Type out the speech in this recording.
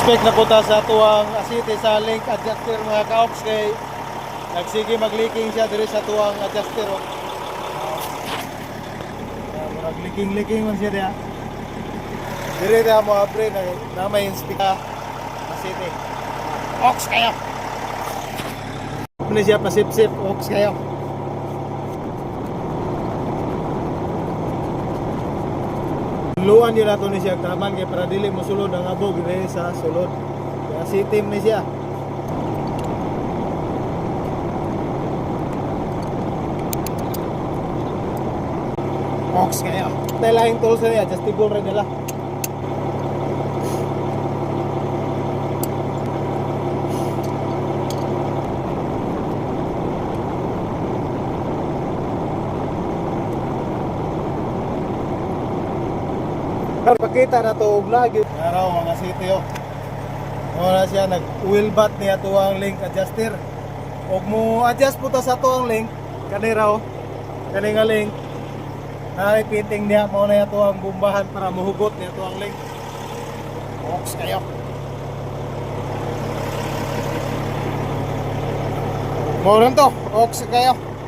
Inspect na po ta sa tuwang asite sa link adjuster mga ka-ops kay nagsige mag-leaking siya diri sa tuwang adjuster. Mag-leaking man siya diya. Diri na mo apre na may inspect asite. Ox kayo. Ano siya pasip-sip, ox kayo. Luan yun nato ni siya taman kay para dili mosulod ang abog diri sa sulod. Kaya sitim ni siya. Ox kayo. Taylaing tools niya, adjustable rin nila. Pakita na to vlog yun. Araw mga sityo. Wala siya nag-wheel bat niya tuwang link adjuster. Og mo adjust po ta sa tuwang link kanira kani nga link. Ay fitting niya mo na tuwang bumbahan para mahugot niya tuwang link. Ox kayo. Mo rin to, ox kayo.